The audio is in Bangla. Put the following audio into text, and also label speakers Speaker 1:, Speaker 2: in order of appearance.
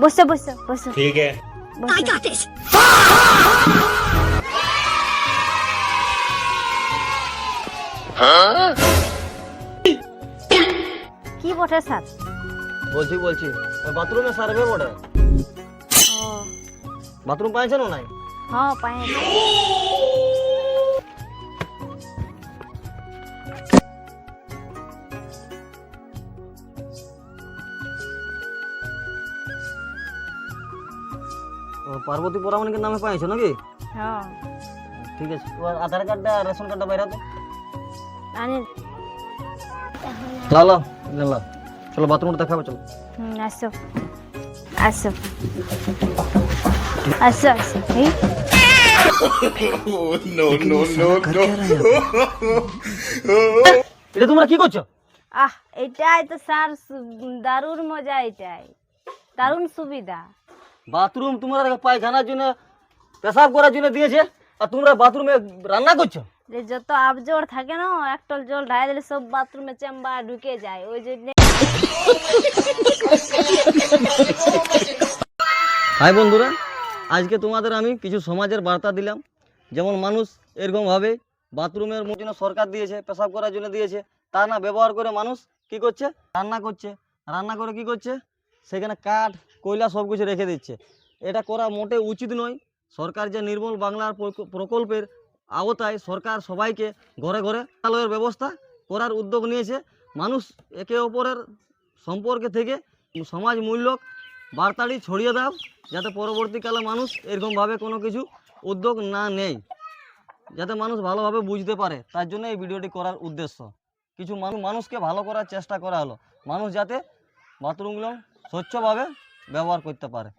Speaker 1: বসো বসো বসো।
Speaker 2: ठीक है।
Speaker 1: কি বটে স্যার?
Speaker 3: বলছি ওই বাথরুমে সার্ভে বটে।
Speaker 1: ও
Speaker 3: বাথরুম পাইছেন না নাই?
Speaker 1: হ্যাঁ পায়ে।
Speaker 3: ও পার্বতী পরামানিকের নামে পাইছো নাকি?
Speaker 1: হ্যাঁ
Speaker 3: ঠিক আছে, তোমার আধার কার্ডটা আর রেশন কার্ডটা বাইরে তো।
Speaker 1: আনি।
Speaker 3: লাও লাও লাও, চলো বাথরুমটা দেখাবে চলো।
Speaker 1: আসো আসো আসো আসো। এই
Speaker 2: नो नो नो नो।
Speaker 3: এটা তোমরা কি করছো?
Speaker 1: এটাই তো স্যার, দারুণ মজা, এটাই দারুণ সুবিধা।
Speaker 3: বাথরুম তোমরা পায়খানার জন্য পেশাব করার জন্য দিয়েছে, আর তোমরা বাথরুমে রান্না করছো।
Speaker 1: যে যত আবজোর থাকে না, একটল জল ঢাই দিলে সব বাথরুমে চেম্বার ঢুকে যায়, ওই জন্য।
Speaker 3: হাই বন্ধুরা, আজকে তোমাদের আমি কিছু সমাজের বার্তা দিলাম। যেমন মানুষ এরকমভাবে বাথরুমের জন্য সরকার দিয়েছে, পেশাব করার জন্য দিয়েছে, তা না ব্যবহার করে মানুষ কি করছে, রান্না করছে। রান্না করে কি করছে, সেখানে কাঠ কয়লা সব কিছু রেখে দিচ্ছে। এটা করা মোটে উচিত নয়। সরকার যে নির্মল বাংলার প্রকল্পের আওতায় সরকার সবাইকে ঘরে ঘরে আলোর ব্যবস্থা করার উদ্যোগ নিয়েছে। মানুষ একে অপরের সম্পর্কে থেকে সমাজমূলক বার্তাটি ছড়িয়ে দাও, যাতে পরবর্তীকালে মানুষ এরকমভাবে কোনো কিছু উদ্যোগ না নেয়, যাতে মানুষ ভালোভাবে বুঝতে পারে। তার জন্য এই ভিডিওটি করার উদ্দেশ্য। কিছু মানুষকে ভালো করার চেষ্টা করা হলো, মানুষ যাতে বাথরুমগুলো স্বচ্ছভাবে ব্যবহার করতে পারে।